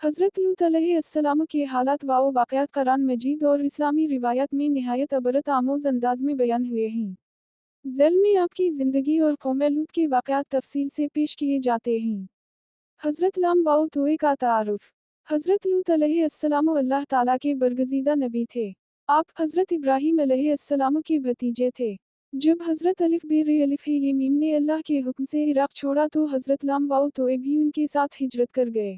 हज़रत लूत अलैहिस्सलाम के हालात व वाक़यात कुरान मजीद और इस्लामी रिवायात में निहायत अबरत आमोज़ अंदाज में बयान हुए हैं। ज़ैल में आपकी ज़िंदगी और कौम लूत के वाक़यात तफ़सील से पेश किए जाते हैं। हज़रत लाम व तोए का तारुफ़। हज़रत लूत अलैहिस्सलाम अल्लाह ताला के बरगज़ीदा नबी थे। आप हज़रत इब्राहीम अलैहिस्सलाम के भतीजे थे। जब हज़रत अलिफ बेर अलिफ ये मीम ने अल्लाह के हुक्म से इराक़ छोड़ा तो हज़रत लाम व तोए भी उनके साथ हिजरत कर गए।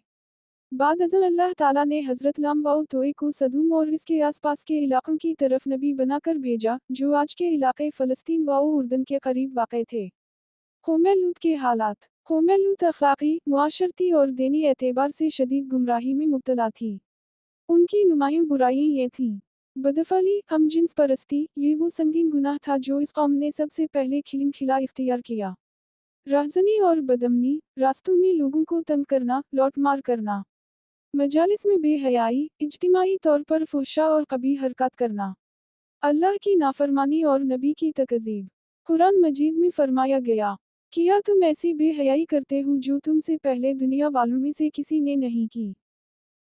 बाद अज़म अल्लाह ताला ने हज़रत लाम व तोए को सदूम और इसके आसपास के इलाक़ों की तरफ नबी बनाकर भेजा, जो आज के इलाक़े फ़लस्तीन व उर्दन के करीब वाक़ थे। कौम लूत के हालात। कौम लूत अख़लाक़ी, मुआशरती और दीनी एतबार से शदीद गुमराही में मुब्तला थी। उनकी नुमायाँ बुराइयाँ ये थीं: बदअक़ली, हमजिन्स परस्ती, ये वो संगीन गुनाह था जो इस कौम ने सबसे पहले खिलमखिला इख्तियार किया। रहज़नी और बदअमनी, रास्तों में लोगों को तंग करना, लौटमार करना। मजालिस में बेहयाई, इज्तिमाई तौर पर फ़ुहशा और क़बीह हरकत करना। अल्लाह की नाफरमानी और नबी की तकज़ीब। कुरान मजीद में फरमाया गया, किया तुम ऐसी बेहयाई करते हो जो तुमसे पहले दुनिया वालों में से किसी ने नहीं की।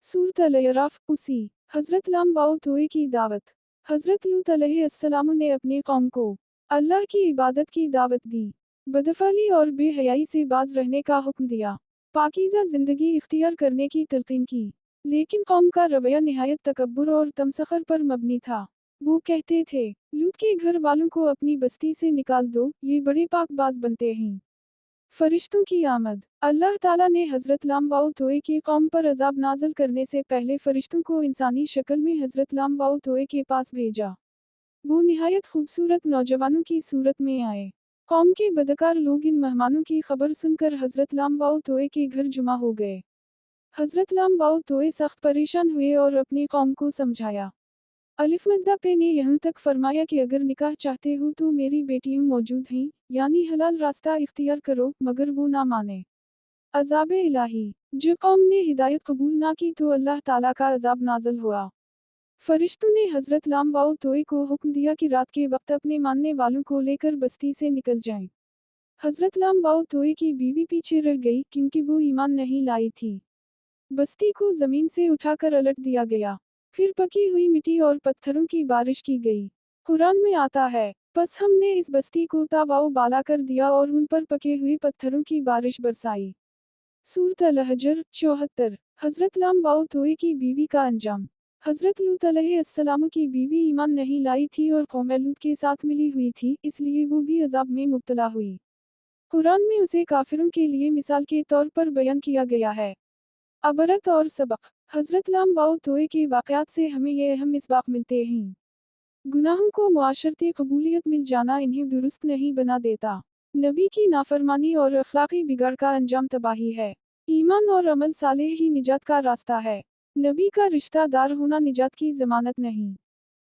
सूरत अल-अराफ़। उसी हज़रत लाम व तोए की दावत। हज़रत लूत अलैहिस्सलाम ने अपने कौम को अल्लाह की इबादत की दावत दी, बदअक़ली और बेहयाई से बाज रहने का हुक्म दिया, पाकीज़ा ज़िंदगी इख्तियार करने की तलक़ीन की। लेकिन कौम का रवैया निहायत तकब्बुर और तमसख़र पर मबनी था। वो कहते थे, लूत के घर वालों को अपनी बस्ती से निकाल दो, ये बड़े पाकबाज़ बनते हैं। फ़रिश्तों की आमद। अल्लाह ताला ने हज़रत लाम व तोए की कौम पर अज़ाब नाज़िल करने से पहले फ़रिश्तों को इंसानी शक्ल में हज़रत लाम व तोए के पास भेजा। वो निहायत खूबसूरत नौजवानों की सूरत में आए। कौम के बदकार लोग इन मेहमानों की खबर सुनकर हज़रत लाम व तोए के घर जुमा हो गए। हज़रत लाम व तोए सख्त परेशान हुए और अपनी कौम को समझाया। अलिफ मद्दा पे ने यहाँ तक फरमाया कि अगर निकाह चाहते हो तो मेरी बेटियाँ मौजूद हैं, यानी हलाल रास्ता इख्तियार करो, मगर वो ना माने। अज़ाब इलाही। जब कौम ने हिदायत कबूल ना की तो अल्लाह ताला का अज़ाब नाज़िल हुआ। फ़रिश्तों ने हज़रत लाम व तोए को हुक्म दिया कि रात के वक्त अपने मानने वालों को लेकर बस्ती से निकल जाएं। हज़रत लाम व तोए की बीवी पीछे रह गई क्योंकि वो ईमान नहीं लाई थी। बस्ती को ज़मीन से उठाकर अलट दिया गया। फिर पकी हुई मिट्टी और पत्थरों की बारिश की गई। कुरान में आता है, बस हमने इस बस्ती को तावाओ बाला कर दिया और उन पर पके हुए पत्थरों की बारिश बरसाई। सूरत अल-हजर 74। हज़रत लाम व तोए की बीवी का अंजाम। हज़रत लूत अलैहिस्सलाम की बीवी ईमान नहीं लाई थी और कौम लूत के साथ मिली हुई थी, इसलिए वो भी अज़ाब में मुब्तला हुई। कुरान में उसे काफिरों के लिए मिसाल के तौर पर बयान किया गया है। अबरत और सबक। हज़रत लाम व तोए के वाक़यात से हमें ये अहम इसबाक मिलते हैं। गुनाहों को मुआशरती कबूलियत मिल जाना इन्हें दुरुस्त नहीं बना देता। नबी की नाफरमानी और अखलाकी बिगड़ का अंजाम तबाही है। ईमान और अमल सालेह ही निजात का रास्ता है। नबी का रिश्ता दार होना निजात की ज़मानत नहीं।